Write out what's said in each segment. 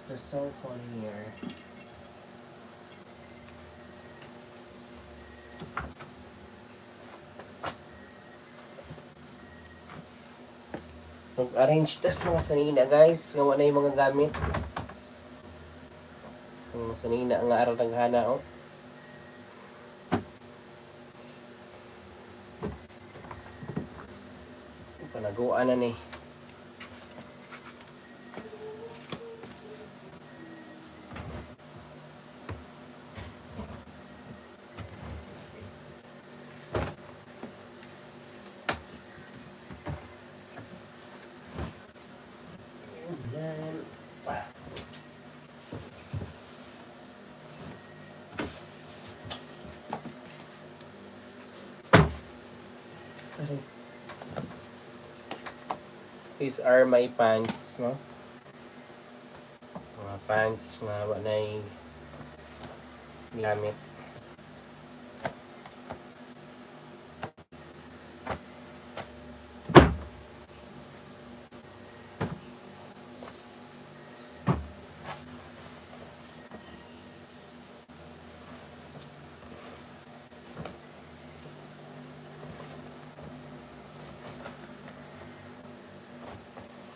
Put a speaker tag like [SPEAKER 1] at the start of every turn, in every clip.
[SPEAKER 1] the cell phone here. Mag-arrange tas mga sanina guys. Nga wala yung mga gamit. Ang sanina nga araw taghana oh. Panaguan na ni. These are my pants, no? Mga pants nga wala yung gamit.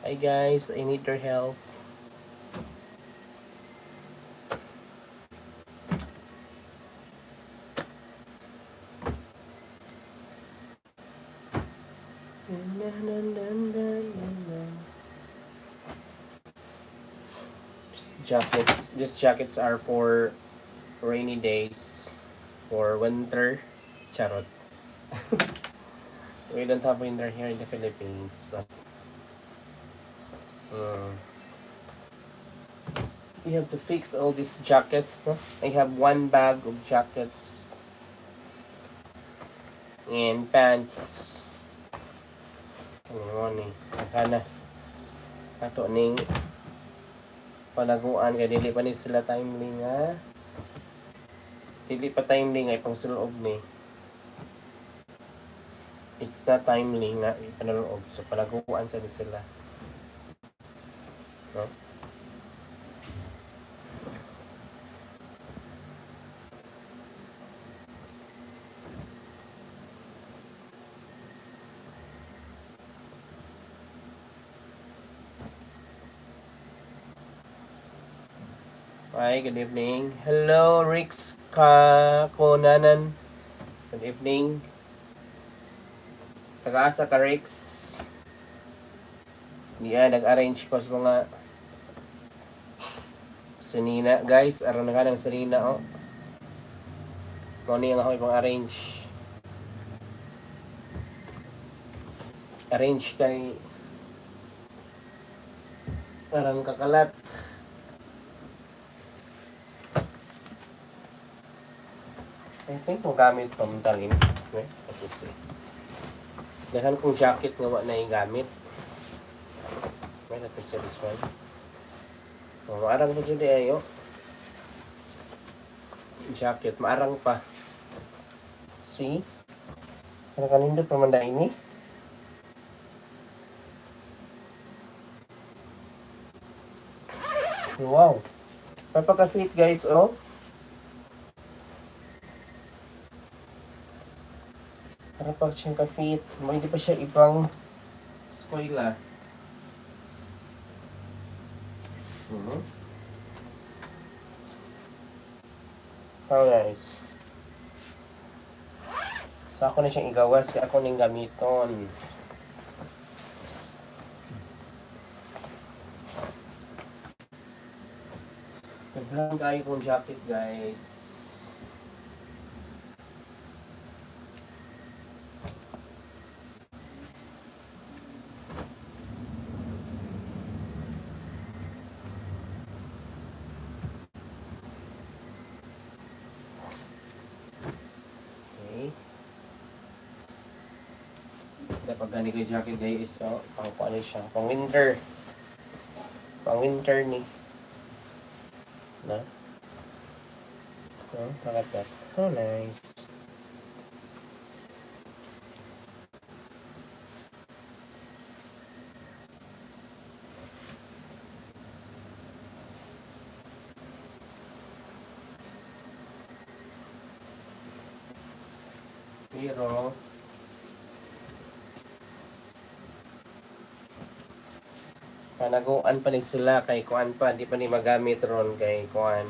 [SPEAKER 1] Hi guys, I need your help. These jackets are for rainy days, for winter. Charot. We don't have winter here in the Philippines, but you have to fix all these jackets, no? I have one bag of jackets and pants. Ano ni? Kana ato ning panaguan kay dili pa ni sila timely nga. Dili pa timely nga ipang suloob ni. It's not timely nga ipanaloob so panaguan sa sila. No? Hi, good evening. Hello, Rix Konanan. Good evening. Taga-asa ka, Rix. Diyan, nag-arrange ko sa mga sanina. Guys, aron na ka ng sanina, oh. Kung ano yung ako ipang-arrange. Arrange kay parang kakalat. I think mo gamit pamuntalin. Okay, let's see. Dahan kong jacket nga wala na yung gamit. Okay, let's see this one. Oh, maarang po dyan ayo. Jacket, maarang pa. See? Kaya kanindot pa man na ini. Wow. Papaka-fit guys, oh. Para pag siyang ka-fit, hindi pa siya ibang eskwela. Oh guys. So ako na siyang igawas, kaya ako nang gamiton. Naglang kayo kong jacket guys. Pag gani ko jacket guys, so pang ano siya, pang winter ni na nakatat. Oh nice. Pero panaguan pa ni sila kay kuan pa, di pa ni magamit ron kay kuan.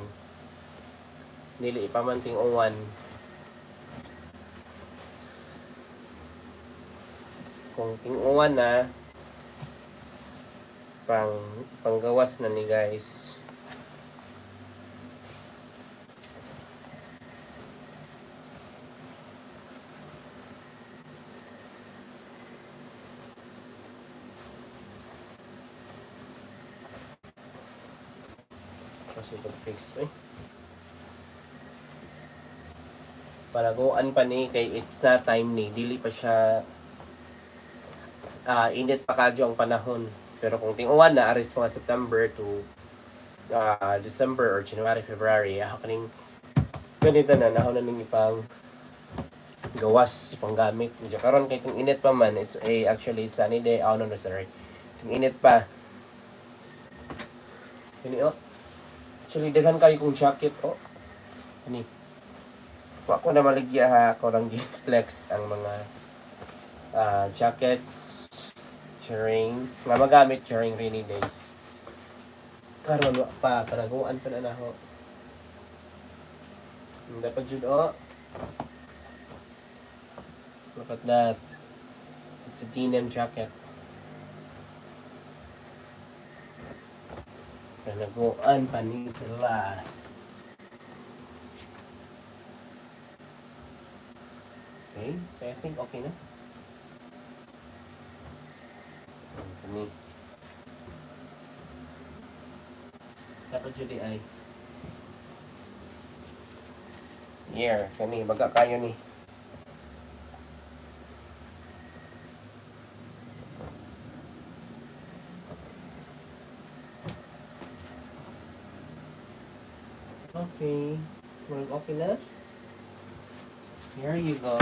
[SPEAKER 1] Dili pa man ting-uwan. Kung ting-uwan na, panggawas na ni guys. Kasi fix panaguan pa ni kay it's na time ni, dili pa siya init pa kadyo ang panahon. Pero kung ting-uwan na aris mga September to December or January, February, kaning ganito na nahon na ning ipang gawas, ipang gamit. Medyo karon kay kung init pa man, it's actually sunny day. Oh no, sorry. Kung init pa. Kini actually daghan kayo kung jacket Ani. Ako na maligya ha, ako lang flex ang mga jackets during nga magamit during rainy days. Karon pa panaguan pa na ho. Dapat jud look at that. It's a denim jacket. Panaguan pa ni sila. Okay, so I think okay na. Kani. Dapat jud ay. Here, kani baga kayo ni. Okay. Okay na? Here you go.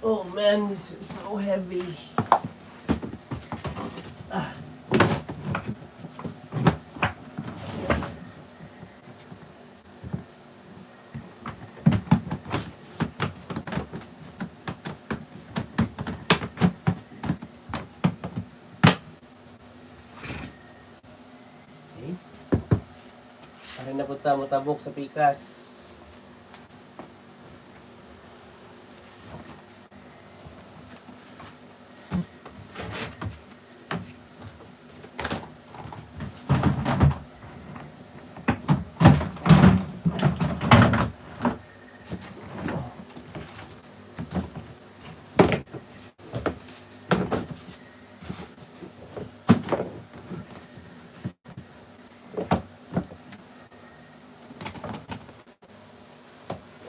[SPEAKER 1] Oh man, this is so heavy. Okay. Para na punta mo tabok sa pikas.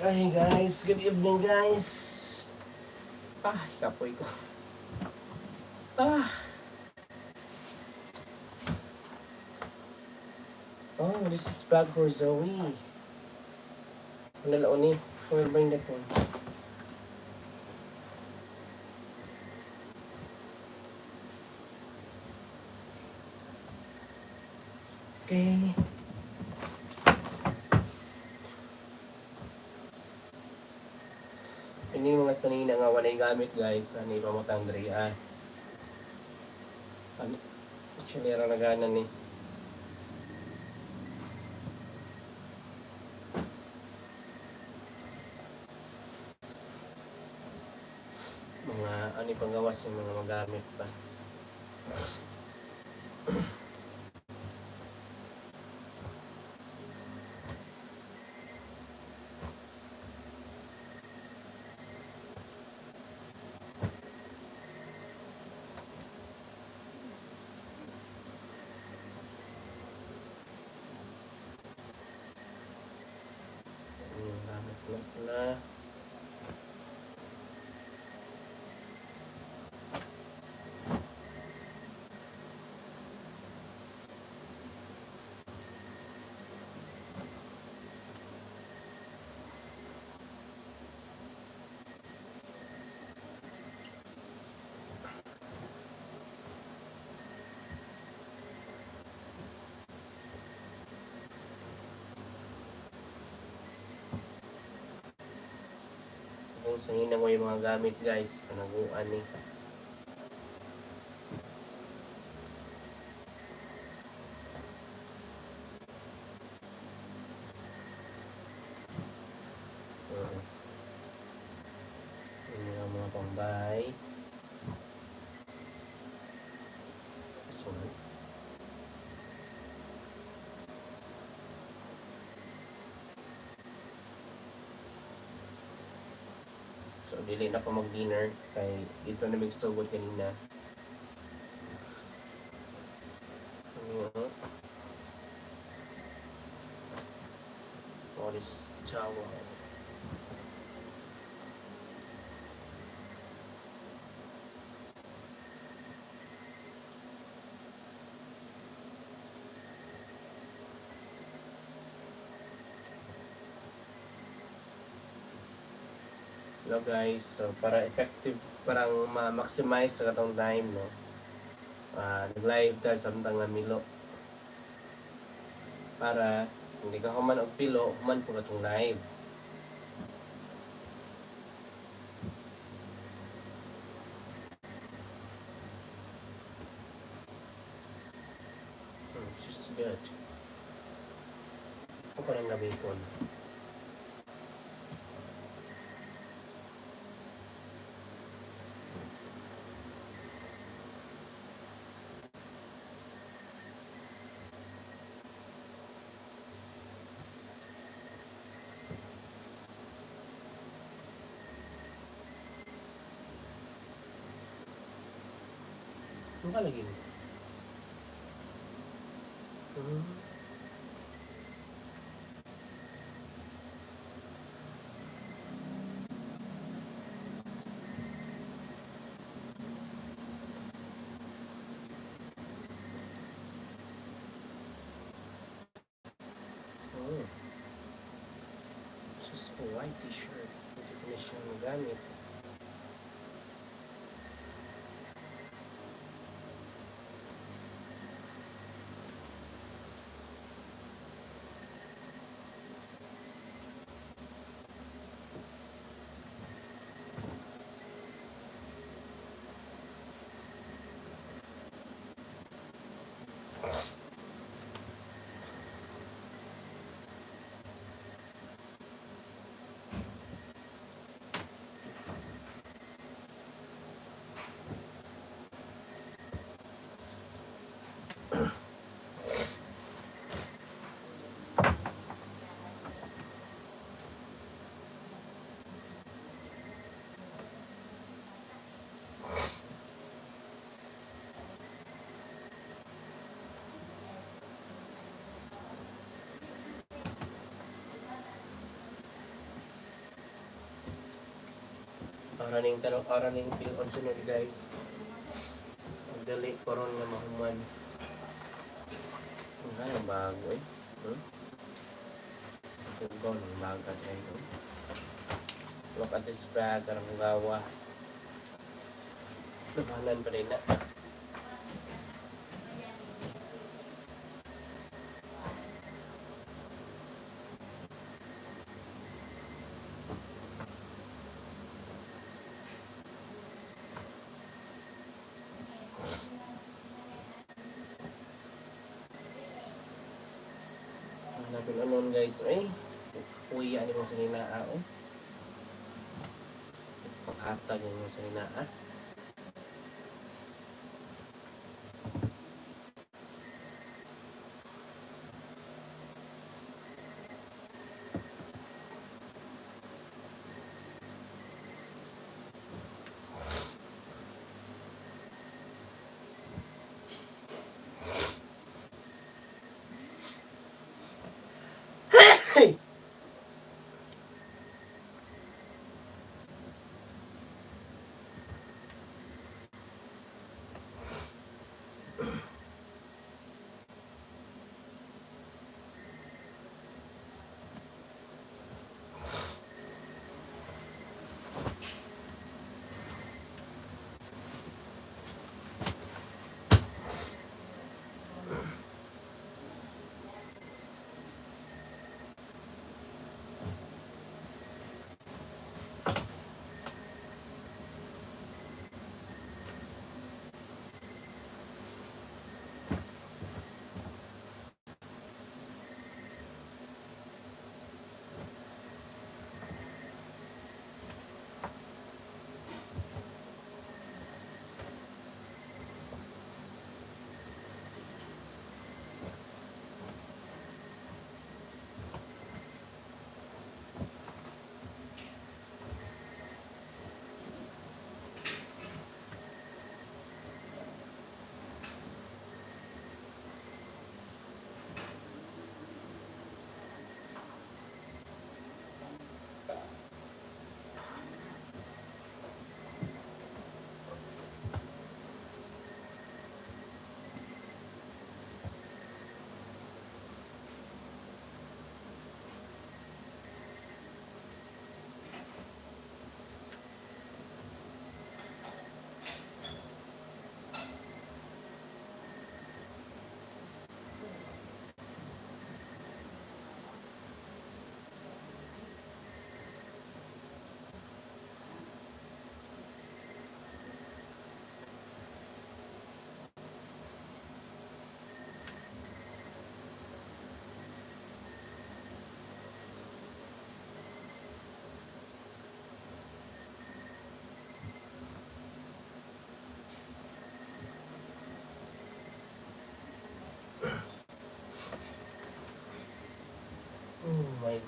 [SPEAKER 1] Hey guys, good evening guys. Kapoy ko. Oh, this is bag for Zoe. Ang lalaon ni. Where bring that one? Okay. Ini mga sanina nga walay gamit guys. Ani pa mo tangdri actually ra nagana ni. Mga ani panggawas yung mga magamit pa. sa hinang yung mga gamit guys. Panaguan ni. Ini ang mga pambahay. So, dili na ko mag-dinner kay dito na magsugod kanina. Oh, this is chow. Hello guys, so para effective, parang ma-maximize sa katong time, no? Nag-live ka samtang nga milo. Para hindi ka human og pilo, human po katong live. Which is good. Ako parang nabikon. Ano ka lagi? Just a white t-shirt. Hindi ko na siya magamit. Araning pilon sunod guys. Magdali ko ron nga mahuman. Ang bago eh. Ito ng baga tayo. Look at this bag. Karang gawa. Nabahanan pa rin na. Hanapin anon guys. Ay, uwi ani mo sa ninaa. Pakatag mo sa ninaa. Hey!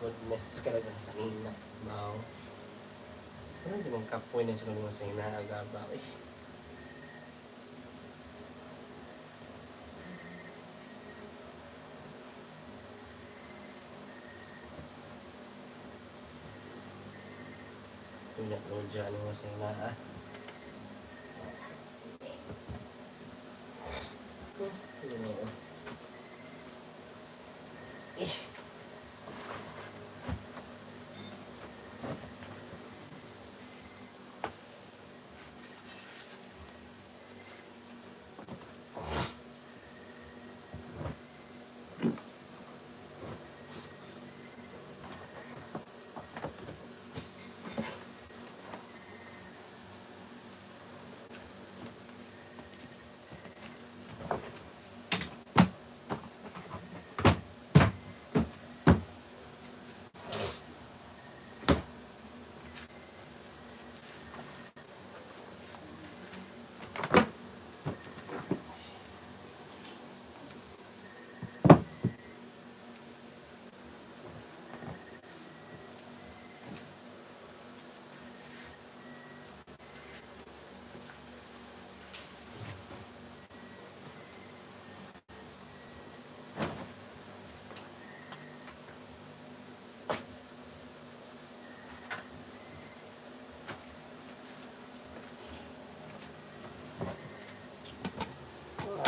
[SPEAKER 1] Goodness ka lang sa ina. Wow. Ano hindi mong kapoy na sila mga sa ina. Agaba. Eh. Pinyak mo dyan mga sa ina. Ah. Eh.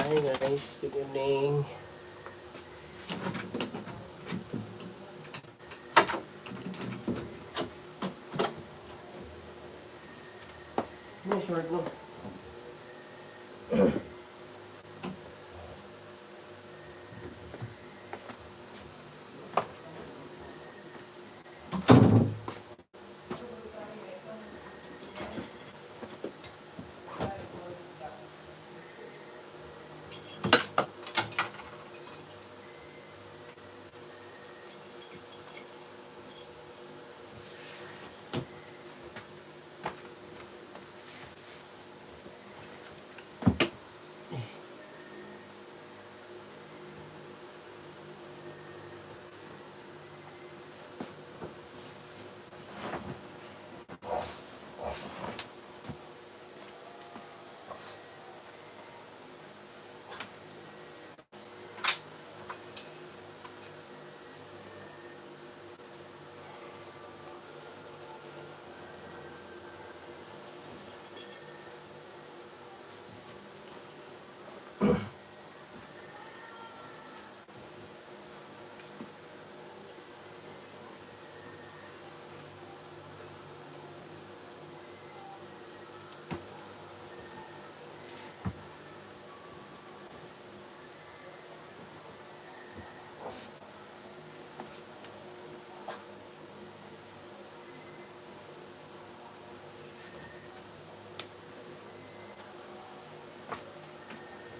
[SPEAKER 1] Hi guys, good evening. May short no.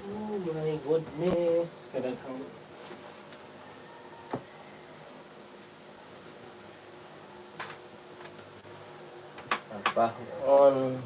[SPEAKER 1] Oh my goodness. Kadaghang on.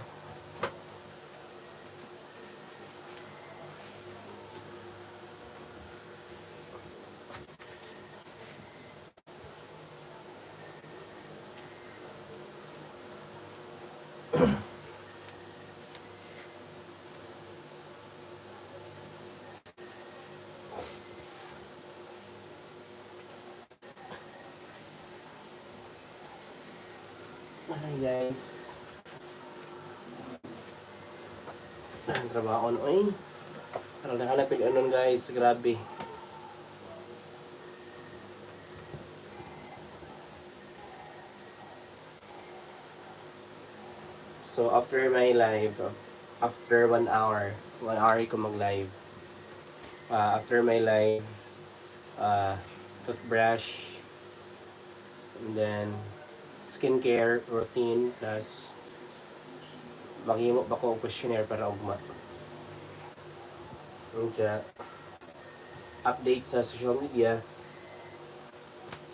[SPEAKER 1] Hi guys. Ang trabaho on oy. Parang nakalapit anon guys, grabe. So after my live, after 1 hour ko mag-live. After my live, toothbrush, and then skincare routine, plus maghimo pa ko og questionnaire para ugma. Kaya update sa social media.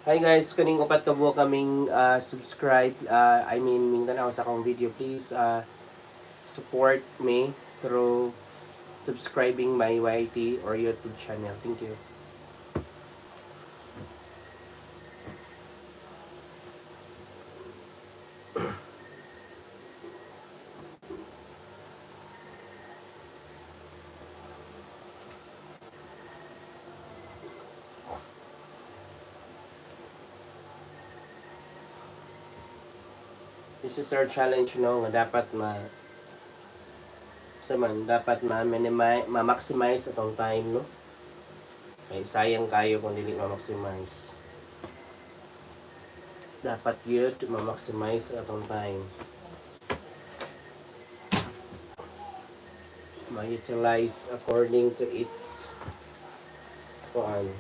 [SPEAKER 1] Hi guys, kaning upat ka buo kaming subscribe, mingtanaw sa akong video. Please support me through subscribing my YT or YouTube channel. Thank you. This is our challenge, no, nga dapat dapat ma-minimize, ma-maximize atong time, no? Kay sayang kayo kung dili ma-maximize. Dapat yun, ma-maximize atong time. Ma-utilize according to its kuan.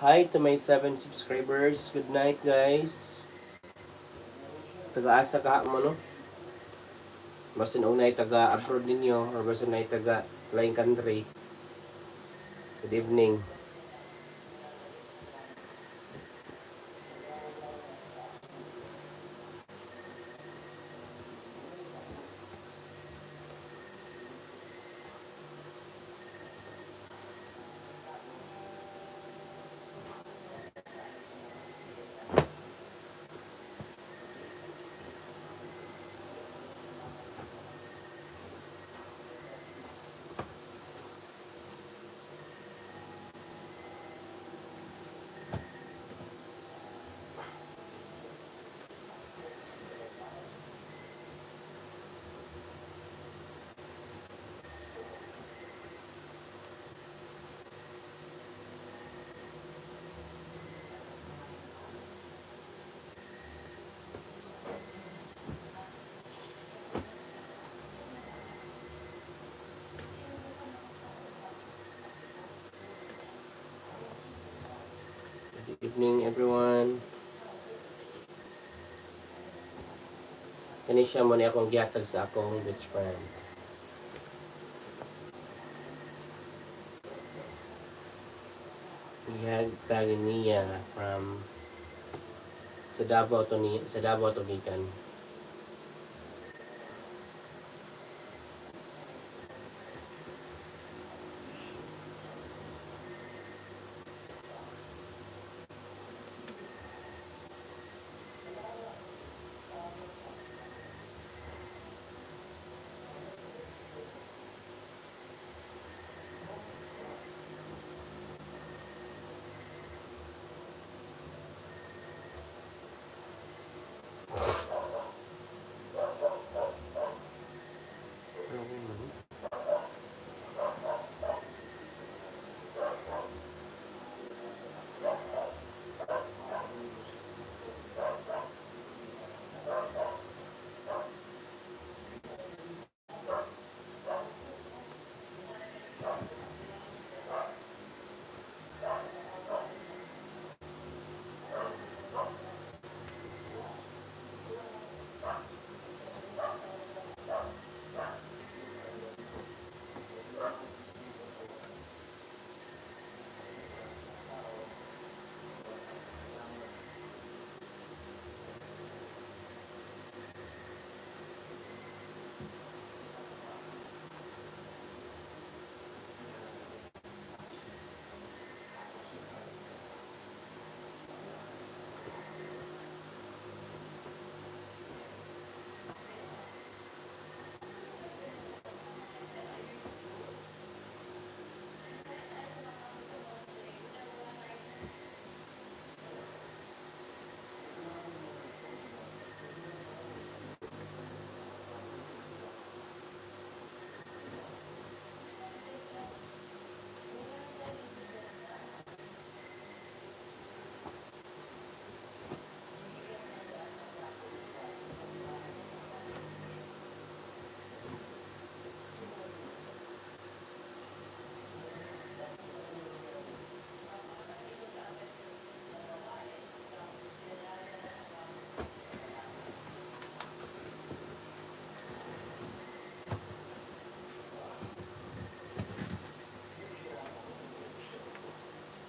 [SPEAKER 1] Hi to my 7 subscribers. Good night, guys. Taga-asa ka mo, no? Basta unay taga-abroad ninyo or basta unay taga-laing country. Good evening. Good evening, everyone. Kani siya mo na akong gihatag sa akong best friend. Gihatag niya from sa Davao to gikan.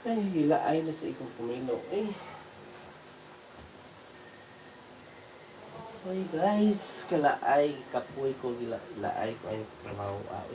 [SPEAKER 1] Ay, hilaay na sa ikong pumilo. Eh. Hoy guys, kalaay kapoy ko gila laay ko ay trabaho ay.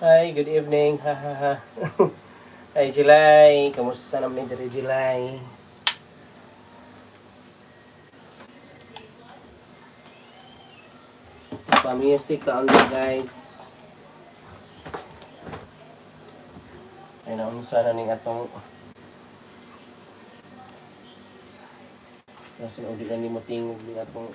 [SPEAKER 1] Hi, good evening. Ha ha ha. Hi, Jilay. Kamusta naman dari Jilay? Pa-music ka ulit, guys. Ay, naunsa na ning atong kasi uli na ni mo tingog ning atong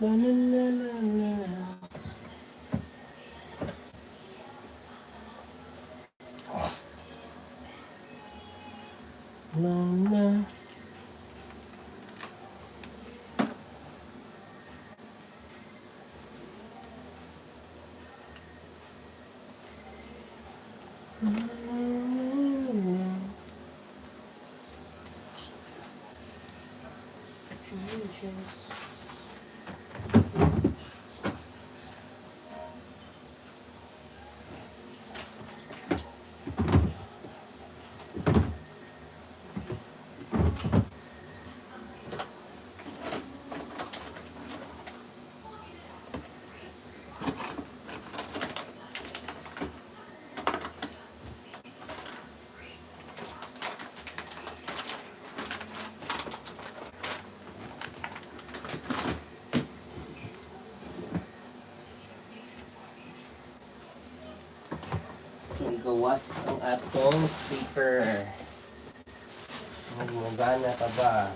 [SPEAKER 1] la la la la la. La la. So, gawas ang atong speaker. Magana ka ba?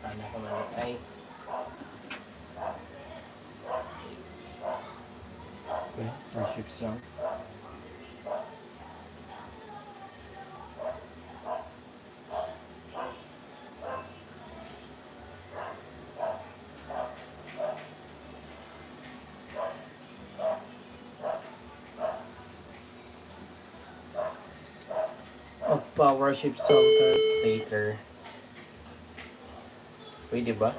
[SPEAKER 1] Ano ka man ay? Okay, worship song. Worship song ka later. Pwede ba?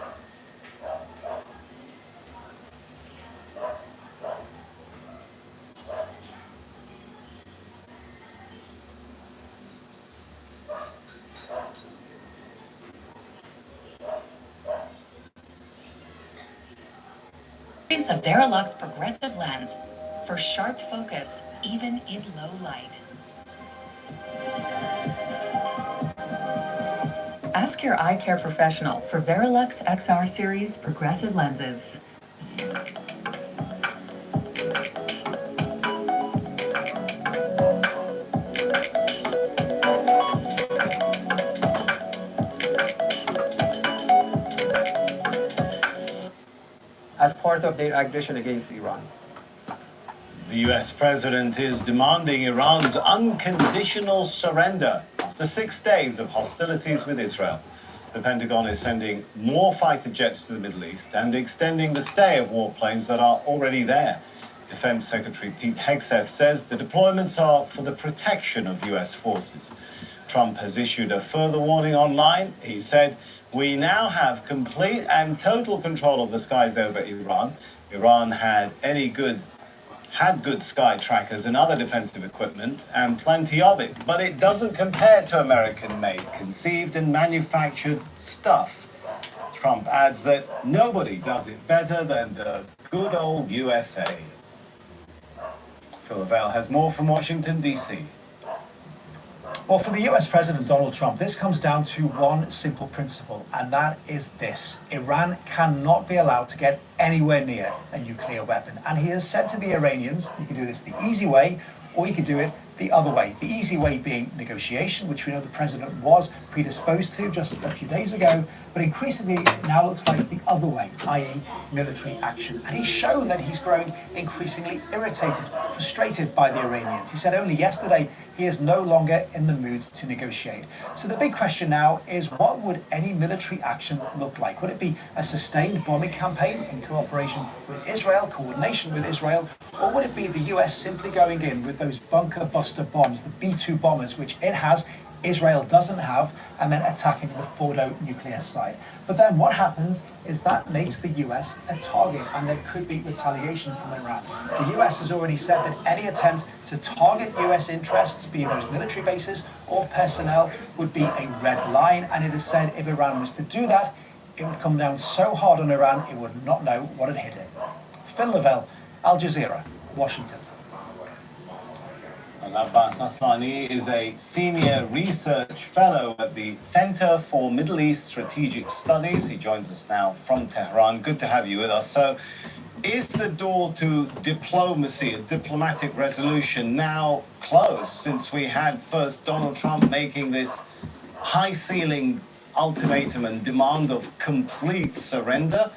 [SPEAKER 2] Of Verilux progressive lens for sharp focus even in low light. Ask your eye care professional for Verilux XR series progressive lenses.
[SPEAKER 3] As part of their aggression against Iran.
[SPEAKER 4] The US president is demanding Iran's unconditional surrender after 6 days of hostilities with Israel. The Pentagon is sending more fighter jets to the Middle East and extending the stay of warplanes that are already there. Defense Secretary Pete Hegseth says the deployments are for the protection of US forces. Trump has issued a further warning online. He said, "We now have complete and total control of the skies over Iran. Iran had good sky trackers and other defensive equipment, and plenty of it, but it doesn't compare to American-made, conceived and manufactured stuff." Trump adds that nobody does it better than the good old USA. Phil Lavelle has more from Washington, D.C.
[SPEAKER 5] Well, for the US President Donald Trump, this comes down to one simple principle, and that is this: Iran cannot be allowed to get anywhere near a nuclear weapon. And he has said to the Iranians, you can do this the easy way, or you can do it the other way. The easy way being negotiation, which we know the president was predisposed to just a few days ago, but increasingly it now looks like the other way, i.e. military action. And he's shown that he's growing increasingly irritated, frustrated by the Iranians. He said only yesterday he is no longer in the mood to negotiate. So the big question now is, what would any military action look like? Would it be a sustained bombing campaign in cooperation with Israel, coordination with Israel, or would it be the US simply going in with those bunker buster bombs, the B-2 bombers, which it has, Israel doesn't have, and then attacking the Fordo nuclear site? But then what happens is that makes the US a target, and there could be retaliation from Iran. The US has already said that any attempt to target US interests, be those military bases or personnel, would be a red line, and it has said if Iran was to do that, it would come down so hard on Iran it would not know what had hit it. Phil Lavelle, Al Jazeera, Washington.
[SPEAKER 4] And Abbas Aslani is a senior research fellow at the Center for Middle East Strategic Studies. He joins us now from Tehran. Good to have you with us. So, is the door to diplomacy, a diplomatic resolution, now closed, since we had first Donald Trump making this high-ceiling ultimatum and demand of complete surrender,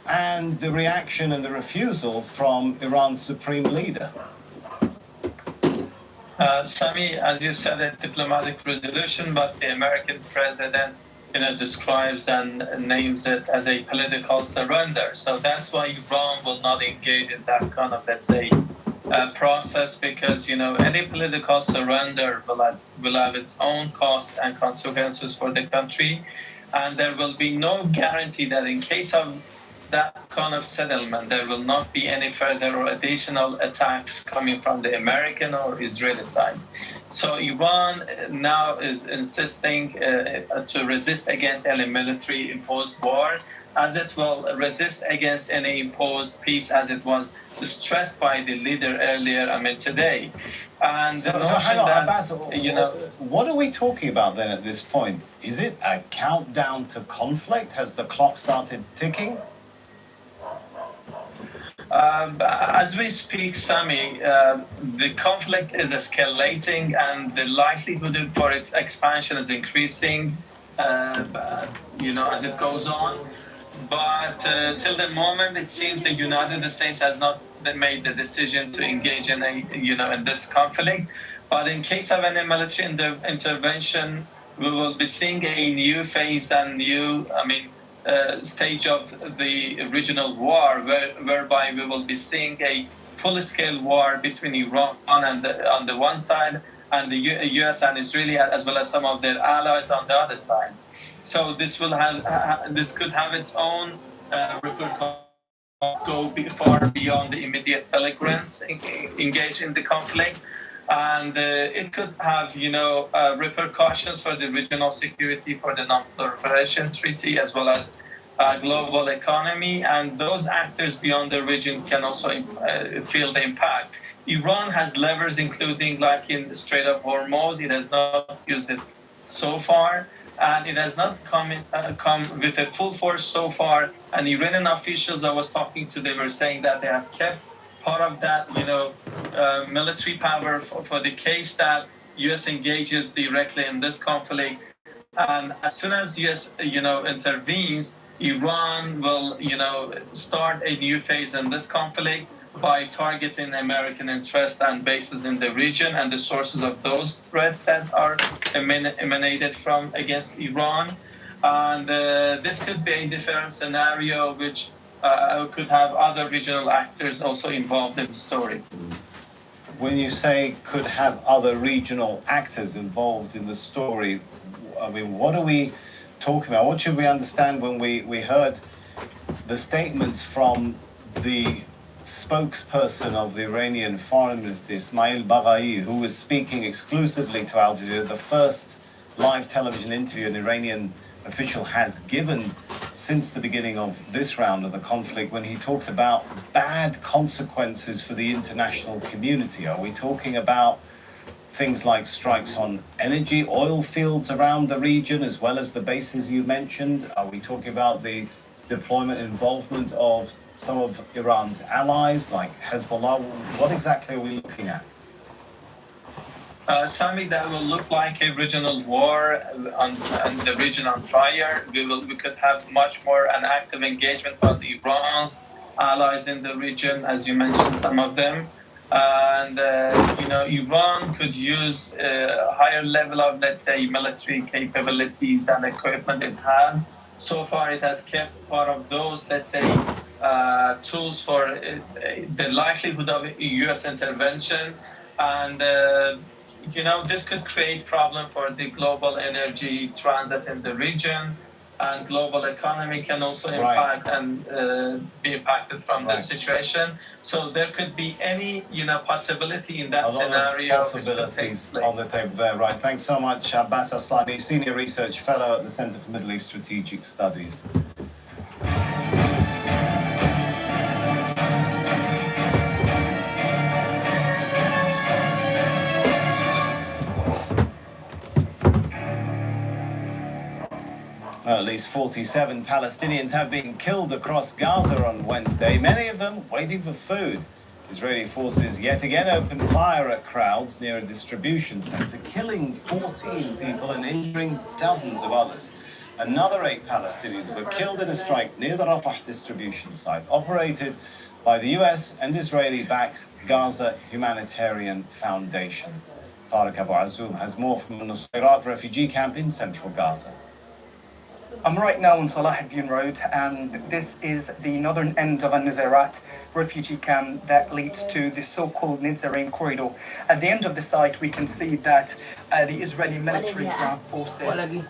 [SPEAKER 4] and the reaction and the refusal from Iran's supreme leader?
[SPEAKER 6] Sami, as you said, a diplomatic resolution, but the American president, describes and names it as a political surrender. So that's why Iran will not engage in that kind of, let's say, process, because any political surrender will have its own costs and consequences for the country, and there will be no guarantee that in case of that kind of settlement, there will not be any further or additional attacks coming from the American or Israeli sides. So Iran now is insisting to resist against any military imposed war, as it will resist against any imposed peace, as it was stressed by the leader earlier, today. And
[SPEAKER 4] So hang on, Abbas, what are we talking about then at this point? Is it a countdown to conflict? Has the clock started ticking?
[SPEAKER 6] As we speak, Sami, the conflict is escalating and the likelihood for its expansion is increasing, as it goes on. But till the moment, it seems the United States has not made the decision to engage in in this conflict. But in case of any military intervention, we will be seeing a new phase and new, stage of the regional war, whereby we will be seeing a full-scale war between Iran on the one side and the U.S. and Israeli, as well as some of their allies on the other side. So this could have its own repercussions, go far beyond the immediate belligerents engaged in the conflict. And it could have, repercussions for the regional security, for the non-proliferation treaty, as well as global economy. And those actors beyond the region can also feel the impact. Iran has levers, including like in the Strait of Hormuz. It has not used it so far, and it has not come with a full force so far. And Iranian officials I was talking to, they were saying that they have kept part of that, military power for the case that U.S. engages directly in this conflict. And as soon as U.S. intervenes, Iran will, start a new phase in this conflict by targeting American interests and bases in the region and the sources of those threats that are emanated from against Iran. And this could be a different scenario, which could have other regional actors also involved in the story.
[SPEAKER 4] When you say could have other regional actors involved in the story, what are we talking about? What should we understand when we heard the statements from the spokesperson of the Iranian Foreign Minister, Ismail Baghai, who was speaking exclusively to Al Jazeera, the first live television interview an Iranian official has given since the beginning of this round of the conflict, when he talked about bad consequences for the international community? Are we talking about things like strikes on energy, oil fields around the region, as well as the bases you mentioned? Are we talking about the deployment involvement of some of Iran's allies, like Hezbollah? What exactly are we looking at?
[SPEAKER 6] Something that will look like a regional war and the region on fire. We could have much more an active engagement on Iran's allies in the region, as you mentioned, some of them. And Iran could use a higher level of, let's say, military capabilities and equipment it has. So far, it has kept part of those, let's say, tools for the likelihood of U.S. intervention. And this could create problem for the global energy transit in the region, and global economy can also impact and be impacted from this situation. So there could be any possibility in that
[SPEAKER 4] A lot
[SPEAKER 6] scenario.
[SPEAKER 4] of possibilities on the table there. Right. Thanks so much, Abbas Aslani, Senior Research Fellow at the Centre for Middle East Strategic Studies. Well, at least 47 Palestinians have been killed across Gaza on Wednesday, many of them waiting for food. Israeli forces yet again opened fire at crowds near a distribution centre, killing 14 people and injuring dozens of others. Another 8 Palestinians were killed in a strike near the Rafah distribution site, operated by the US and Israeli-backed Gaza Humanitarian Foundation. Tariq Abu Azoum has more from the Nusayrat refugee camp in central Gaza.
[SPEAKER 7] I'm right now on Salah ad-Din Road, and this is the northern end of Nusayrat refugee camp that leads to the so-called Netzarim corridor. At the end of the site, we can see that the Israeli military ground forces,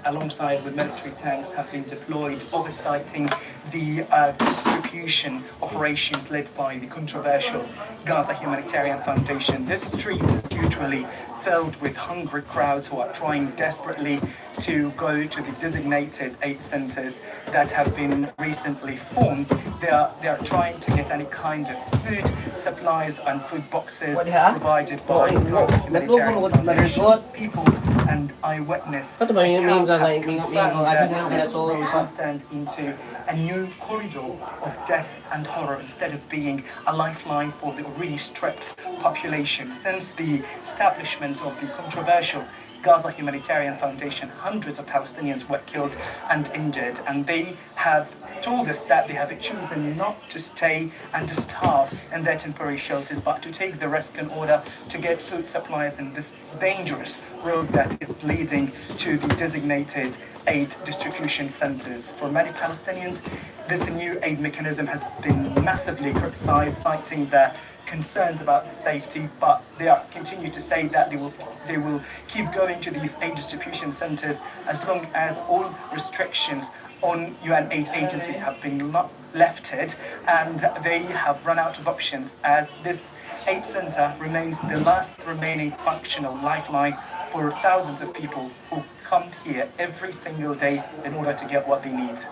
[SPEAKER 7] alongside with military tanks, have been deployed, oversighting the distribution operations led by the controversial Gaza Humanitarian Foundation. This street is usually filled with hungry crowds who are trying desperately to go to the designated aid centers that have been recently formed. They are trying to get any kind of food supplies and food boxes provided by Gaza Humanitarian Foundation. People and eyewitness accounts have confirmed that this road has turned into a new corridor of death and horror instead of being a lifeline for the already stripped population. Since the establishment of the controversial Gaza Humanitarian Foundation, hundreds of Palestinians were killed and injured, and they have told us that they have chosen not to stay and to starve in their temporary shelters, but to take the risk in order to get food supplies in this dangerous road that is leading to the designated aid distribution centers. For many Palestinians, this new aid mechanism has been massively criticized, citing their concerns about the safety, but they continue to say that they will keep going to these aid distribution centers as long as all restrictions on UN aid agencies have been lifted, and they have run out of options, as this aid center remains the last remaining functional lifeline for thousands of people who come here every single day in order to get what they need.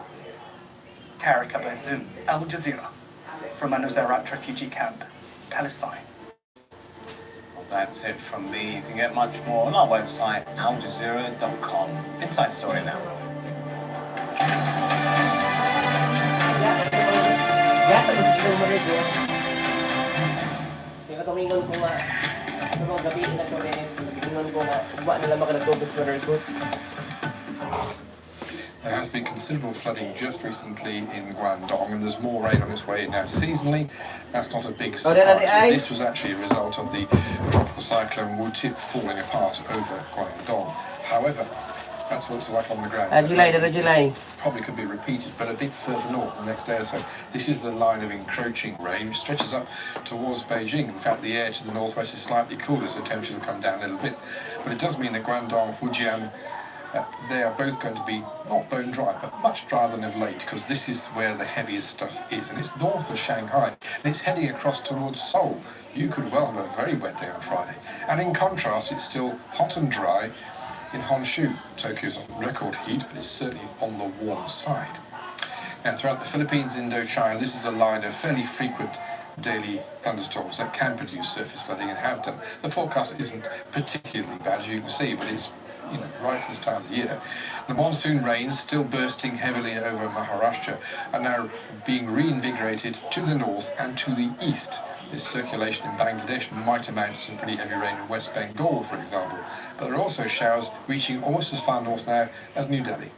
[SPEAKER 7] Tariq Abu Azoum, Al Jazeera, from a Nusayrat refugee camp, Palestine.
[SPEAKER 4] Well, that's it from me. You can get much more on our website, aljazeera.com. Inside Story now.
[SPEAKER 1] Kaya tumingon ko nga, sa mga gabi na ito rin, tumingon ko nga, buwan na lang makalagobos na rin ko.
[SPEAKER 8] There has been considerable flooding just recently in Guangdong, and there's more rain on its way now. Seasonally, that's not a big surprise. This was actually a result of the tropical cyclone Wu-Tip falling apart over Guangdong. However, that's what it's like on the ground.
[SPEAKER 1] July.
[SPEAKER 8] Probably could be repeated, but a bit further north the next day or so. This is the line of encroaching rain, which stretches up towards Beijing. In fact, the air to the northwest is slightly cooler, so temperatures will come down a little bit. But it does mean that Guangdong, Fujian, they are both going to be not bone dry, but much drier than of late, because this is where the heaviest stuff is, and it's north of Shanghai, and it's heading across towards Seoul. You could well have a very wet day on Friday. And in contrast, it's still hot and dry in Honshu. Tokyo's on record heat, but it's certainly on the warm side. Now, throughout the Philippines, Indochina, this is a line of fairly frequent daily thunderstorms that can produce surface flooding and have done. The forecast isn't particularly bad, as you can see, but it's right at this time of the year. The monsoon rains, still bursting heavily over Maharashtra, are now being reinvigorated to the north and to the east. This circulation in Bangladesh might amount to some pretty heavy rain in West Bengal, for example. But there are also showers reaching almost as far north now as New Delhi.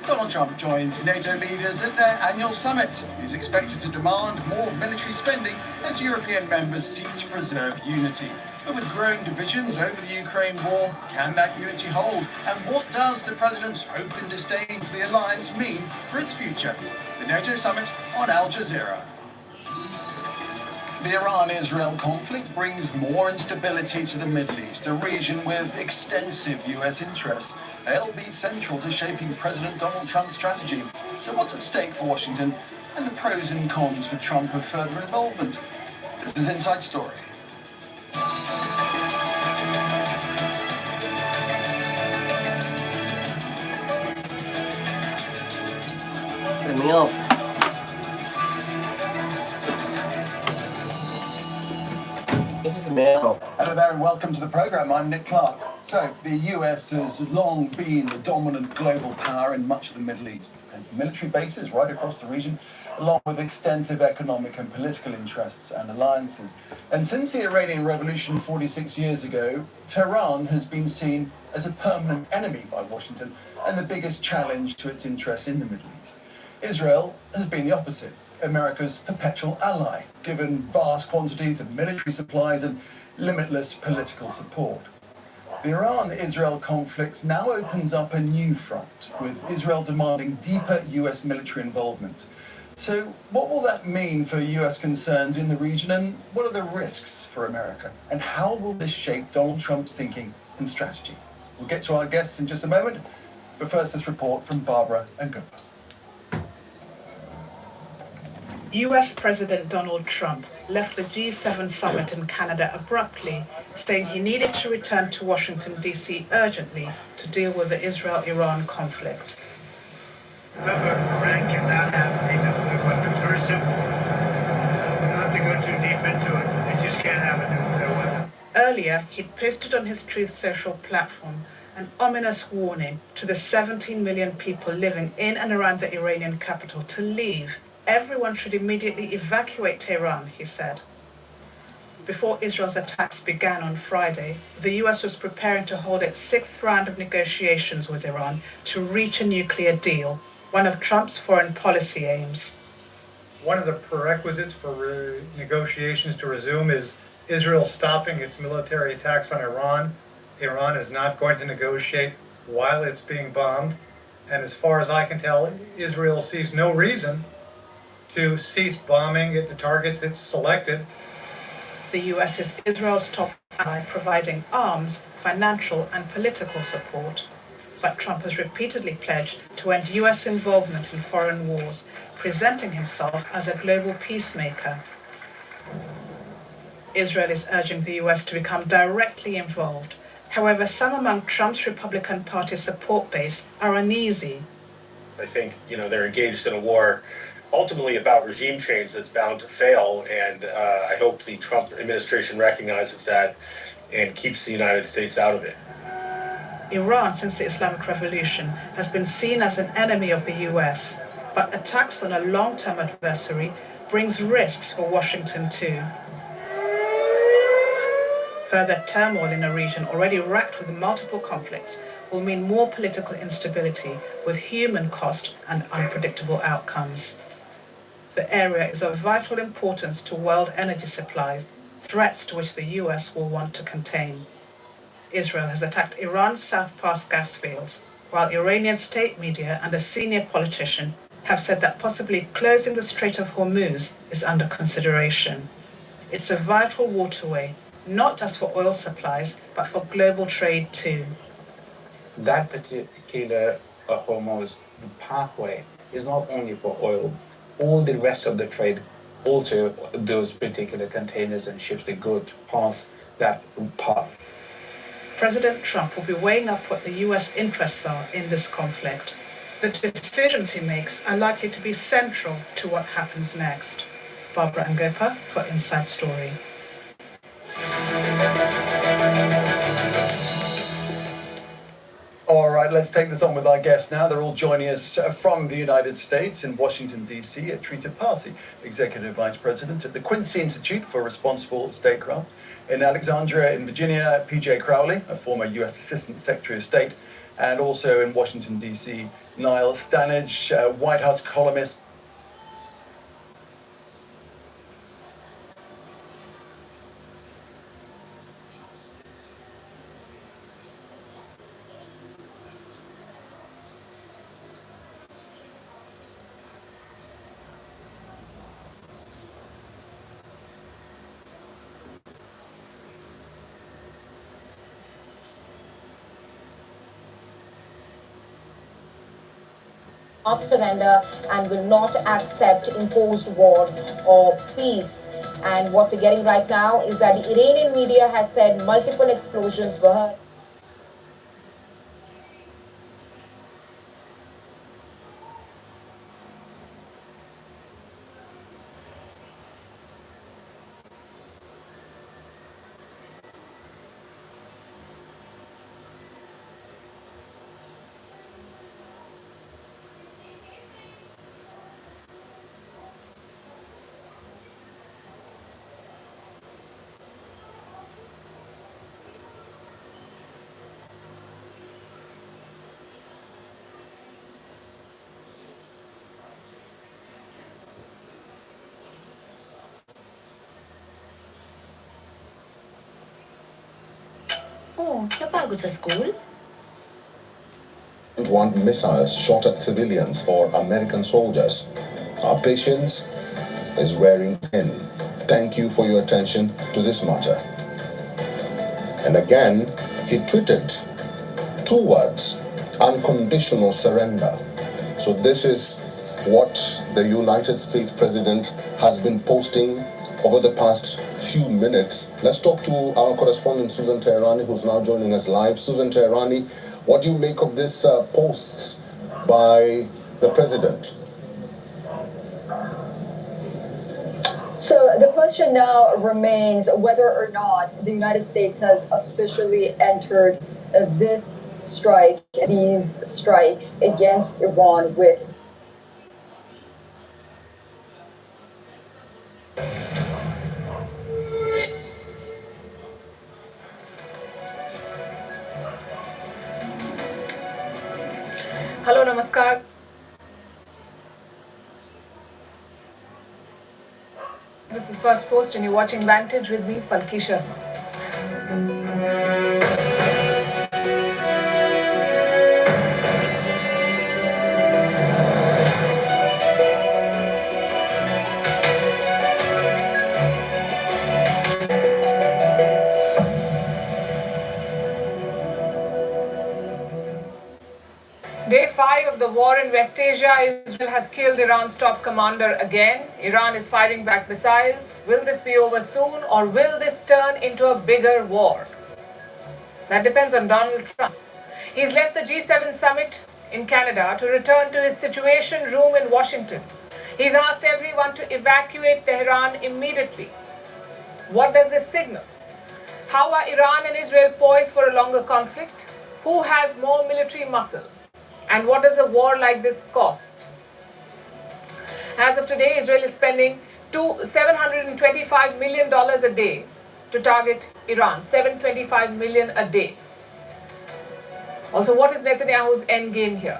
[SPEAKER 9] Donald Trump joins NATO leaders at their annual summit. He's expected to demand more military spending as European members seek to preserve unity. But with growing divisions over the Ukraine war, can that unity hold? And what does the president's open disdain for the alliance mean for its future? The NATO summit on Al Jazeera. The Iran-Israel conflict brings more instability to the Middle East, a region with extensive US interests. They'll be central to shaping President Donald Trump's strategy. So what's at stake for Washington, and the pros and cons for Trump of further involvement? This is Inside Story.
[SPEAKER 1] Camille. This is Mel.
[SPEAKER 9] Hello there and welcome to the programme. I'm Nick Clark. So, the US has long been the dominant global power in much of the Middle East. And military bases right across the region, along with extensive economic and political interests and alliances. And since the Iranian Revolution 46 years ago, Tehran has been seen as a permanent enemy by Washington and the biggest challenge to its interests in the Middle East. Israel has been the opposite. America's perpetual ally, given vast quantities of military supplies and limitless political support. The Iran-Israel conflict now opens up a new front, with Israel demanding deeper US military involvement. So what will that mean for US concerns in the region, and what are the risks for America? And how will this shape Donald Trump's thinking and strategy? We'll get to our guests in just a moment, but first this report from Barbara and Gupta.
[SPEAKER 10] US President Donald Trump left the G7 summit in Canada abruptly, saying he needed to return to Washington, D.C. urgently to deal with the Israel-Iran conflict.
[SPEAKER 11] Remember, Iran cannot have a nuclear weapon. It's very simple. We don't have to go too deep into it. They just can't have a nuclear weapon.
[SPEAKER 10] Earlier, he'd posted on his Truth Social platform an ominous warning to the 17 million people living in and around the Iranian capital to leave. Everyone should immediately evacuate Tehran, he said. Before Israel's attacks began on Friday, the US was preparing to hold its sixth round of negotiations with Iran to reach a nuclear deal, one of Trump's foreign policy aims.
[SPEAKER 12] One of the prerequisites for negotiations to resume is Israel stopping its military attacks on Iran. Iran is not going to negotiate while it's being bombed. And as far as I can tell, Israel sees no reason to cease bombing at the targets it's selected.
[SPEAKER 10] The US is Israel's top ally, providing arms, financial and political support. But Trump has repeatedly pledged to end US involvement in foreign wars, presenting himself as a global peacemaker. Israel is urging the US to become directly involved. However, some among Trump's Republican Party support base are uneasy.
[SPEAKER 13] I think, they're engaged in a war ultimately about regime change that's bound to fail, and I hope the Trump administration recognizes that and keeps the United States out of it.
[SPEAKER 10] Iran, since the Islamic Revolution, has been seen as an enemy of the US, but attacks on a long-term adversary brings risks for Washington too. Further turmoil in a region already racked with multiple conflicts will mean more political instability with human cost and unpredictable outcomes. The area is of vital importance to world energy supplies, threats to which the US will want to contain. Israel has attacked Iran's South Pass gas fields, while Iranian state media and a senior politician have said that possibly closing the Strait of Hormuz is under consideration. It's a vital waterway, not just for oil supplies, but for global trade too.
[SPEAKER 14] That particular Hormuz pathway is not only for oil. All the rest of the trade, also those particular containers and ships that go past that path.
[SPEAKER 10] President Trump will be weighing up what the US interests are in this conflict. The decisions he makes are likely to be central to what happens next. Barbara Ngopa for Inside Story.
[SPEAKER 9] All right, let's take this on with our guests now. They're all joining us from the United States in Washington, D.C. Trita Parsi, Executive Vice President at the Quincy Institute for Responsible Statecraft. In Alexandria, in Virginia, P.J. Crowley, a former U.S. Assistant Secretary of State. And also in Washington, D.C., Niall Stanage, White House columnist.
[SPEAKER 15] Not surrender and will not accept imposed war or peace. And what we're getting right now is that the Iranian media has said multiple explosions were heard.
[SPEAKER 16] Oh, napagod sa school?
[SPEAKER 17] Don't want missiles shot at civilians or American soldiers. Our patience is wearing thin. Thank you for your attention to this matter. And again, he tweeted 2 words, unconditional surrender. So this is what the United States President has been posting over the past few minutes. Let's talk to our correspondent Susan Teherani, who's now joining us live. Susan Teherani, what do you make of this posts by the president?
[SPEAKER 18] So the question now remains whether or not the United States has officially entered these strikes against Iran with
[SPEAKER 10] Hello, namaskar. This is First Post and you're watching Vantage with me, Palki Sharma. Day 5 of the war in West Asia, Israel has killed Iran's top commander again. Iran is firing back missiles. Will this be over soon or will this turn into a bigger war? That depends on Donald Trump. He's left the G7 summit in Canada to return to his Situation Room in Washington. He's asked everyone to evacuate Tehran immediately. What does this signal? How are Iran and Israel poised for a longer conflict? Who has more military muscle? And what does a war like this cost? As of today, Israel is spending $725 million a day to target Iran. $725 million a day. Also, what is Netanyahu's end game here?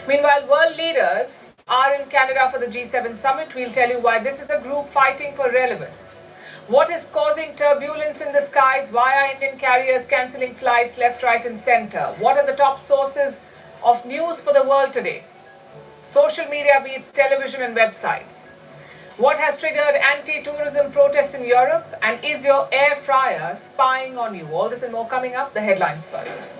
[SPEAKER 10] Meanwhile, world leaders are in Canada for the G7 summit. We'll tell you why this is a group fighting for relevance. What is causing turbulence in the skies? Why are Indian carriers cancelling flights left, right, and center? What are the top sources of news for the world today? Social media beats television and websites. What has triggered anti-tourism protests in Europe? And is your air fryer spying on you? All this and more coming up. The headlines first.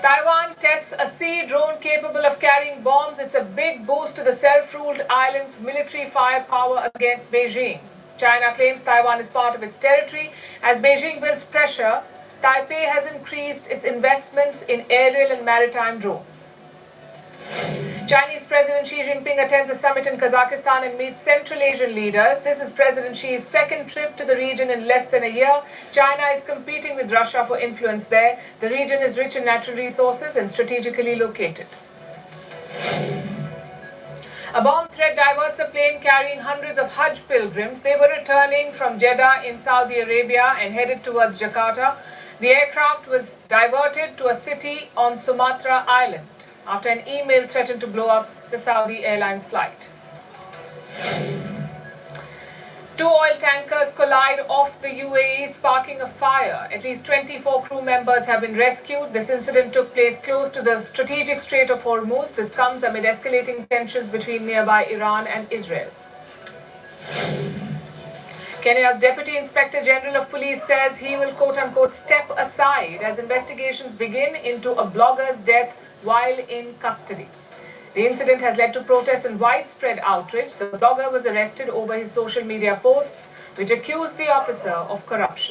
[SPEAKER 10] Taiwan tests a sea drone capable of carrying bombs. It's a big boost to the self-ruled island's military firepower against Beijing. China claims Taiwan is part of its territory. As Beijing builds pressure, Taipei has increased its investments in aerial and maritime drones.
[SPEAKER 19] Chinese President Xi Jinping attends a summit in Kazakhstan and meets Central Asian leaders. This is President Xi's second trip to the region in less than a year. China is competing with Russia for influence there. The region is rich in natural resources and strategically located. A bomb threat diverts a plane carrying hundreds of Hajj pilgrims. They were returning from Jeddah in Saudi Arabia and headed towards Jakarta. The aircraft was diverted to a city on Sumatra Island after an email threatened to blow up the Saudi Airlines flight. Two oil tankers collide off the UAE, sparking a fire. At least 24 crew members have been rescued. This incident took place close to the strategic Strait of Hormuz. This comes amid escalating tensions between nearby Iran and Israel. Kenya's Deputy Inspector General of Police says he will quote-unquote step aside as investigations begin into a blogger's death while in custody. The incident has led to protests and widespread outrage. The blogger was arrested over his social media posts, which accused the officer of corruption.